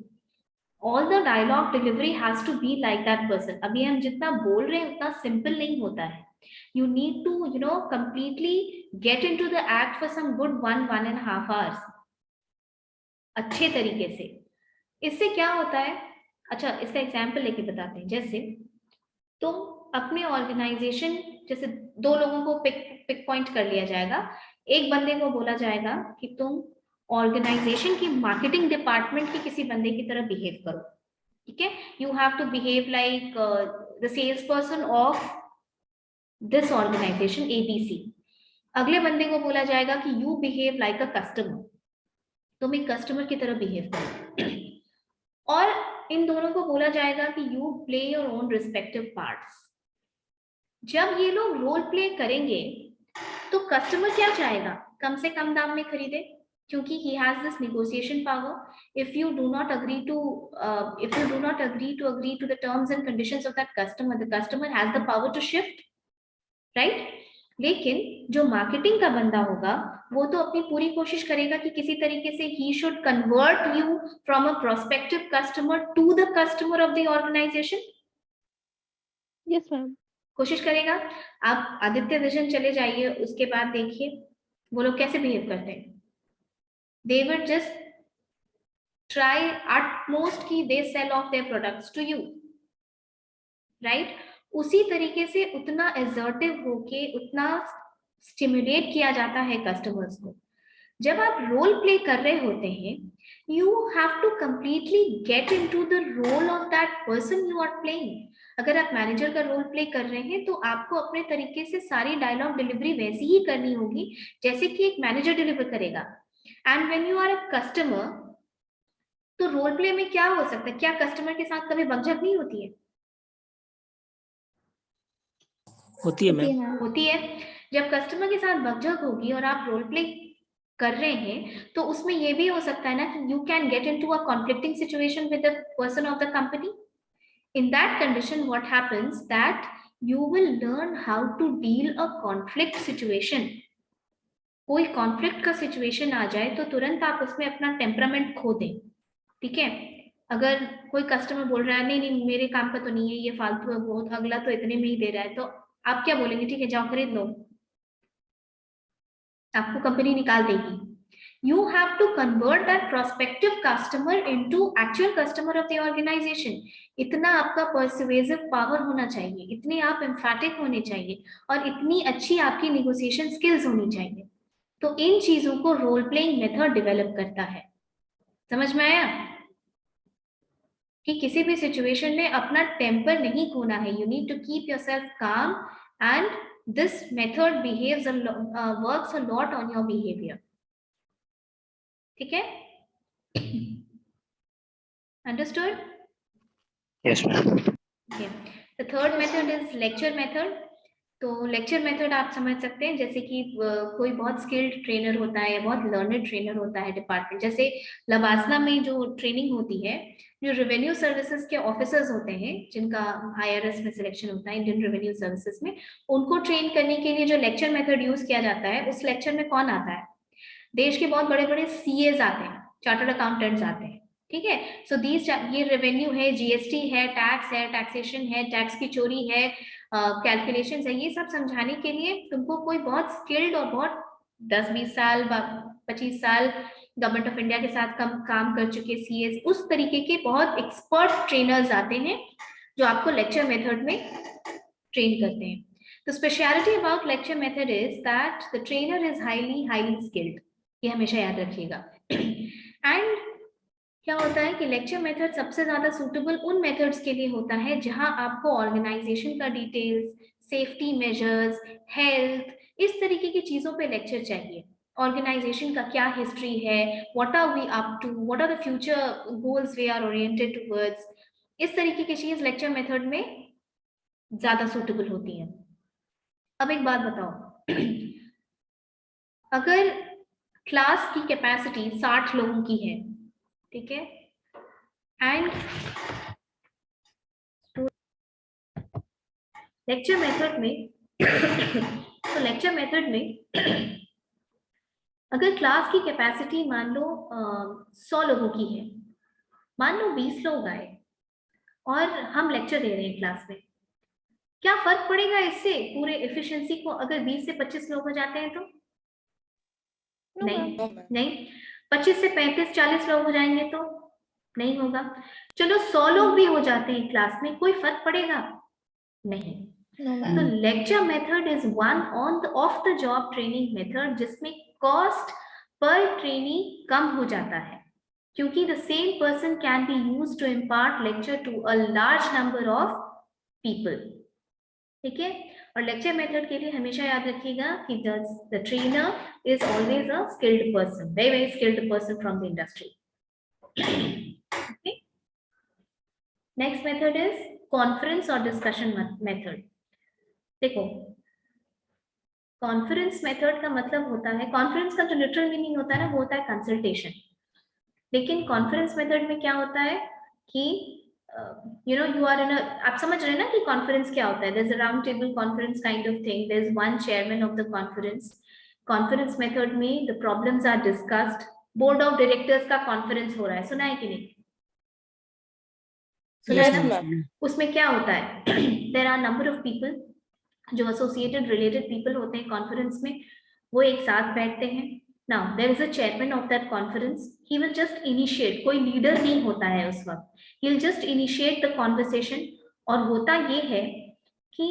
All the dialogue delivery has to be like that person. अभी हम जितना बोल रहे हैं उतना सिंपल नहीं होता है। You need to, you know, completely get into the act for some good 1.5 hours अच्छे तरीके से। इससे क्या होता है, अच्छा इसका एग्जाम्पल लेके बताते हैं। जैसे तुम अपने ऑर्गेनाइजेशन, जैसे दो लोगों को पिक पॉइंट कर लिया जाएगा। एक बंदे को बोला जाएगा कि तुम ऑर्गेनाइजेशन की मार्केटिंग डिपार्टमेंट के किसी बंदे की तरह बिहेव करो, ठीक है, you have to behave like the sales person of this organization ABC। अगले बंदे को बोला जाएगा कि you behave like a customer, तुम एक कस्टमर की तरह बिहेव करो। और इन दोनों को बोला जाएगा कि you play your own respective parts. जब ये लोग रोल प्ले करेंगे तो कस्टमर क्या चाहेगा, कम से कम दाम में खरीदे, क्योंकि he has this negotiation power. If you do not agree to the terms and conditions of that customer, the customer has the power to shift, right? लेकिन जो मार्केटिंग का बंदा होगा वो तो अपनी पूरी कोशिश करेगा कि किसी तरीके से he should convert you from a prospective customer to the customer of the organization. Yes ma'am. कोशिश करेगा। आप आदित्य विजन चले जाइए, उसके बाद देखिए वो लोग कैसे बिहेव करते हैं। They would just try utmost कि they sell off their products to you, right? उसी तरीके से उतना assertive होके उतना stimulate किया जाता है customers को। जब आप रोल प्ले कर रहे होते हैं, you have to completely get into the role of that person you are playing. अगर आप मैनेजर का रोल प्ले कर रहे हैं तो आपको अपने तरीके से सारी डायलॉग डिलीवरी वैसी ही करनी होगी जैसे कि एक मैनेजर डिलीवर करेगा। And when you are a customer, तो रोल प्ले में क्या हो सकता है, क्या कस्टमर के साथ कभी बकझक नहीं होती है? होती है मैम। होती है। जब कस्टमर के साथ बकझक होगी और आप रोल प्ले कर रहे हैं तो उसमें ये भी हो सकता है ना कि you can get into a conflicting situation with the person of the company. In that condition, what happens that you will learn how to deal a conflict situation. कोई conflict का situation आ जाए तो तुरंत आप उसमें अपना टेम्परामेंट खो दें, ठीक है? अगर कोई कस्टमर बोल रहा है नहीं नहीं मेरे काम का तो नहीं है, ये फालतू है बहुत, अगला तो इतने में ही दे रहा है, तो आप क्या बोलेंगे? ठीक है जाओ खरीद लो, आपको कंपनी निकाल देगी। You have to convert that prospective customer into actual customer of the organization. इतना आपका persuasive power होना चाहिए, इतने आप emphatic होने चाहिए और इतनी अच्छी आपकी negotiation skills होनी चाहिए। तो इन चीजों को role playing method develop करता है। समझ में आया कि किसी भी situation में अपना temper नहीं खोना है। You need to keep yourself calm and this method works a lot on your behavior. ठीक है? Understood? Yes, ma'am. Okay. The third method is lecture method. तो lecture method आप समझ सकते हैं जैसे कि कोई बहुत skilled trainer होता है या बहुत learned trainer होता है डिपार्टमेंट, जैसे लवासना में जो ट्रेनिंग होती है, जो रेवेन्यू सर्विसेज के ऑफिसर्स होते हैं जिनका IRS में सिलेक्शन होता है, इंडियन रेवेन्यू सर्विसेज में, उनको ट्रेन करने के लिए जो लेक्चर मेथड यूज किया जाता है, उस लेक्चर में कौन आता है? देश के बहुत बड़े बड़े CAs आते हैं, चार्टर्ड अकाउंटेंट्स आते हैं, ठीक है? सो ये रेवेन्यू है, GST है, टैक्स है, टैक्सेशन है, टैक्स की चोरी है, कैलकुलेशंस है, ये सब समझाने के लिए तुमको कोई बहुत स्किल्ड और बहुत 10-20 साल 25 साल गवर्नमेंट ऑफ इंडिया के साथ काम कर चुके CAs, उस तरीके के बहुत एक्सपर्ट ट्रेनर्स आते हैं जो आपको लेक्चर मेथड में ट्रेन करते हैं। The speciality about lecture method is that the trainer is highly skilled. ये हमेशा याद रखिएगा। एंड क्या होता है कि लेक्चर मेथड सबसे ज्यादा सूटेबल उन मेथड्स के लिए होता है जहां आपको ऑर्गेनाइजेशन का डिटेल्स, सेफ्टी मेजर्स, हेल्थ, इस तरीके की चीजों पे लेक्चर चाहिए। ऑर्गेनाइजेशन का क्या हिस्ट्री है, what are we up to, what are the future goals we are oriented towards, इस तरीके की चीज लेक्चर मेथड में ज्यादा सूटेबल होती है। अब एक बात बताओ, अगर क्लास की कैपेसिटी 60 लोगों की है, ठीक है, एंड लेक्चर मेथड में तो लेक्चर मेथड में अगर क्लास की कैपेसिटी मान लो 100 लोगों की है, मान लो 20 लोग आए और हम लेक्चर दे रहे हैं क्लास में, क्या फर्क पड़ेगा इससे पूरे एफिशिएंसी को? अगर 20 से 25 लोग हो जाते हैं तो नहीं, 25 से 35-40 लोग हो जाएंगे तो नहीं होगा। चलो 100 लोग भी हो जाते हैं क्लास में, कोई फर्क पड़ेगा? नहीं। तो lecture method is one of the job training method जिसमें कॉस्ट पर ट्रेनी कम हो जाता है। क्योंकि the same person can be used to impart lecture to a large number of people. ठीक है, और लेक्चर मेथड के लिए हमेशा याद रखिएगा कि the trainer is always a skilled person, very skilled person from the industry. Okay. Next method is conference or discussion method. देखो, कॉन्फ्रेंस मेथड का मतलब होता है, कॉन्फ्रेंस का जो लिटरल मीनिंग होता है ना, वो होता है कंसल्टेशन। लेकिन कॉन्फ्रेंस मेथड में क्या होता है कि यू आर इन, आप समझ रहे हैं ना कि कॉन्फ्रेंस क्या होता है। There is a round table conference kind of thing, there is one chairman of the conference. Conference method में the problems are discussed, board of directors का कॉन्फ्रेंस हो रहा है, सुना है कि नहीं? सुना है ना? उसमें क्या होता है, there are number of people, जो एसोसिएटेड रिलेटेड पीपल होते हैं कॉन्फ्रेंस में, वो एक साथ बैठते हैं। Now there is a chairman of that conference, he will just initiate, कोई लीडर नहीं होता है उस वक्त, he will just initiate the conversation. और होता ये है कि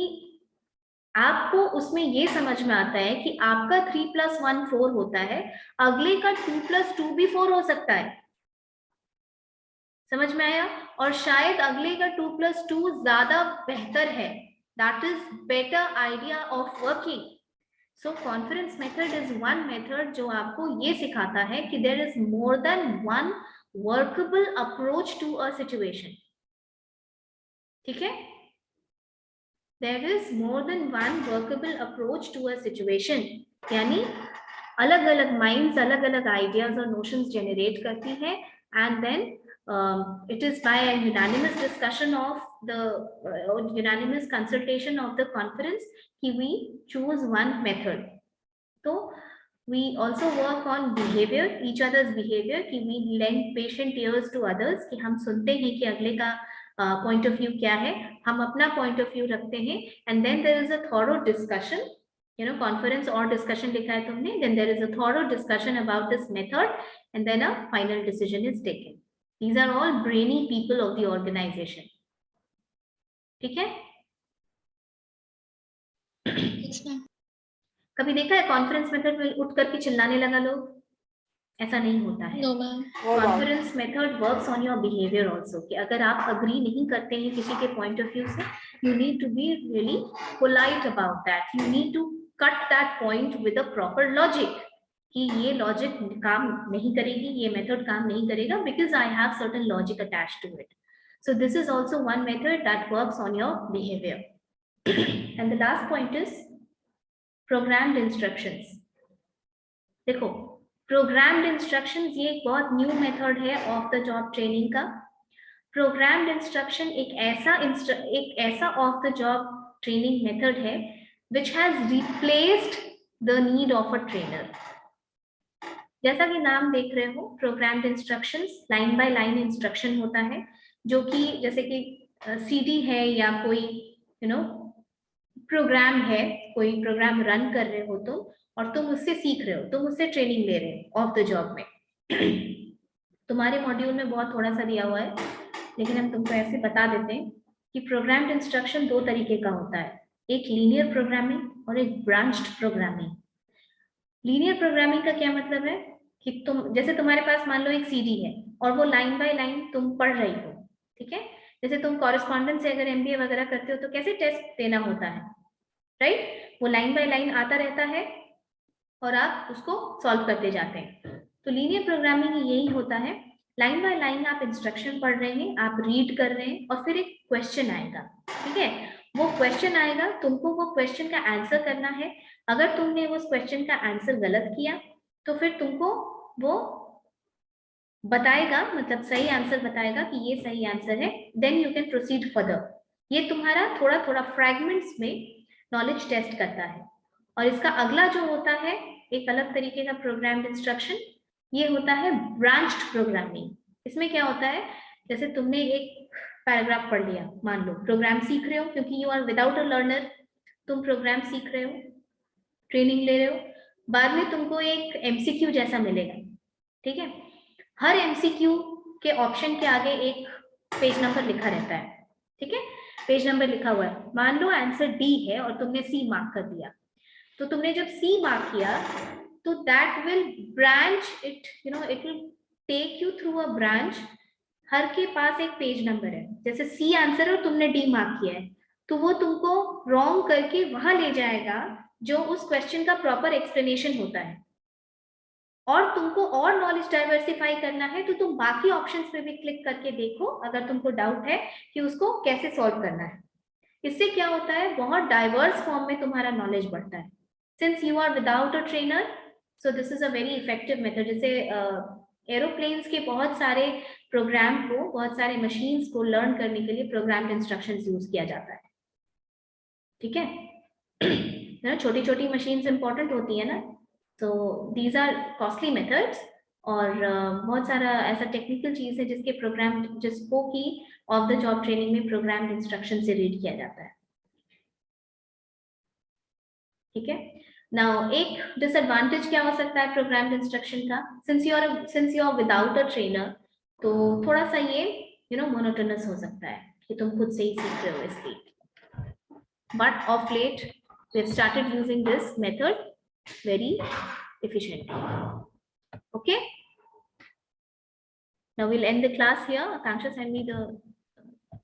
आपको उसमें ये समझ में आता है कि आपका 3+1 4 होता है, अगले का 2+2 भी 4 हो सकता है। समझ में आया? और शायद अगले का 2+2 ज्यादा बेहतर है, that is better idea of working. So conference method is one method जो आपको ये सिखाता है कि there is more than one workable approach to a situation. ठीक है? There is more than one workable approach to a situation. यानी अलग अलग minds अलग अलग ideas और notions generate करती है, and then it is by a unanimous discussion of the unanimous consultation of the conference कि we choose one method. So we also work on behavior, each other's behavior, कि we lend patient ears to others, कि हम सुनते हैं कि अगले का point of view क्या है, हम अपना point of view रखते हैं, and then there is a thorough discussion, you know, conference और discussion लिखा है तुमने, then there is a thorough discussion about this method, and then a final decision is taken. These are all brainy people of the organization. ठीक है? कभी देखा है कॉन्फ्रेंस मेथड में उठ करके चिल्लाने लगा लोग? ऐसा नहीं होता है। No, ma'am. Conference method works on your behaviour also, कि अगर आप अग्री नहीं करते हैं किसी के पॉइंट ऑफ व्यू से, you need to be really polite about that, you need to cut that point with a proper logic, कि ये लॉजिक काम नहीं करेगी, ये मेथड काम नहीं करेगा, because I have certain logic attached to it. So this is also one method that works on your behaviour. And the last point is programmed instructions. देखो, प्रोग्राम्ड इंस्ट्रक्शंस ये एक बहुत न्यू मेथड है ऑफ द जॉब ट्रेनिंग का. प्रोग्राम्ड इंस्ट्रक्शन एक ऐसा off the job training method है which has replaced the need of a trainer. जैसा कि नाम देख रहे हो, programmed instructions line by line instruction होता है, जो कि जैसे कि सीडी है या कोई प्रोग्राम है, कोई प्रोग्राम रन कर रहे हो तुम, और तुम उससे सीख रहे हो, तुम उससे ट्रेनिंग ले रहे हो ऑफ द जॉब में. तुम्हारे मॉड्यूल में बहुत थोड़ा सा दिया हुआ है, लेकिन हम तुमको ऐसे बता देते हैं कि प्रोग्राम्ड इंस्ट्रक्शन दो तरीके का होता है, एक लीनियर प्रोग्रामिंग और एक ब्रांच्ड प्रोग्रामिंग. लीनियर प्रोग्रामिंग का क्या मतलब है कि तुम जैसे तुम्हारे पास मान लो एक सीडी है और वो लाइन बाय लाइन तुम पढ़ रही हो, ठीक है? जैसे तुम कॉरेस्पॉन्डेंस से अगर एमबीए वगैरह करते हो तो कैसे टेस्ट देना होता है, राइट? वो लाइन बाय लाइन आता रहता है और आप उसको सॉल्व करते जाते हैं. तो लीनियर प्रोग्रामिंग यही होता है, लाइन बाय लाइन आप इंस्ट्रक्शन पढ़ रहे हैं, आप रीड कर रहे हैं, और फिर एक क्वेश्चन आएगा, ठीक है? वो क्वेश्चन आएगा, तुमको वो क्वेश्चन का आंसर करना है. अगर तुमने उस क्वेश्चन का आंसर गलत किया तो फिर तुमको वो बताएगा, मतलब सही आंसर बताएगा कि ये सही आंसर है, then you can proceed further. ये तुम्हारा थोड़ा थोड़ा फ्रैगमेंट्स में नॉलेज टेस्ट करता है. और इसका अगला जो होता है एक अलग तरीके का प्रोग्राम्ड इंस्ट्रक्शन, ये होता है ब्रांच्ड प्रोग्रामिंग. इसमें क्या होता है, जैसे तुमने एक पैराग्राफ पढ़ लिया, मान लो प्रोग्राम सीख रहे हो, क्योंकि you are without a learner, तुम प्रोग्राम सीख रहे हो, ट्रेनिंग ले रहे हो, बाद में तुमको एक एमसीक्यू जैसा मिलेगा, ठीक है? हर एमसीक्यू के ऑप्शन के आगे एक पेज नंबर लिखा रहता है, ठीक है? पेज नंबर लिखा हुआ है. मान लो आंसर डी है और तुमने सी मार्क कर दिया, तो तुमने जब सी मार्क किया तो that will branch it, it will take you through a branch, हर के पास एक पेज नंबर है, जैसे सी आंसर है और तुमने डी मार्क किया है, तो वो तुमको रॉन्ग करके वहां ले जाएगा जो उस क्वेश्चन का प्रॉपर एक्सप्लेनेशन होता है। और तुमको और नॉलेज डाइवर्सिफाई करना है तो तुम बाकी ऑप्शंस पे भी क्लिक करके देखो अगर तुमको डाउट है कि उसको कैसे सॉल्व करना है। इससे क्या होता है, बहुत डाइवर्स फॉर्म में तुम्हारा नॉलेज बढ़ता है। Since you are without a trainer, so this is a very effective method. जैसे एरोप्लेन्स के बहुत सारे प्रोग्राम को, बहुत सारे मशीन्स को लर्न करने के लिए प्रोग्राम्ड इंस्ट्रक्शंस यूज किया जाता है। ठीक है ना, छोटी छोटी मशीन्स इंपॉर्टेंट होती है ना, तो दीज आर कॉस्टली मेथड्स। और बहुत सारा ऐसा टेक्निकल चीज है जिसके प्रोग्राम, जिसको कि ऑफ द जॉब ट्रेनिंग में प्रोग्राम्ड इंस्ट्रक्शन से रीड किया जाता है। ठीक है। नाउ एक डिसएडवांटेज क्या हो सकता है प्रोग्राम्ड इंस्ट्रक्शन का, since you are without a trainer, तो थोड़ा सा ये मोनोटोनस हो सकता है कि तुम खुद से ही सीख रहे हो इसलिए। But of late we have started using this method very efficiently. Okay, now we'll end the class here. Akanksha, send me the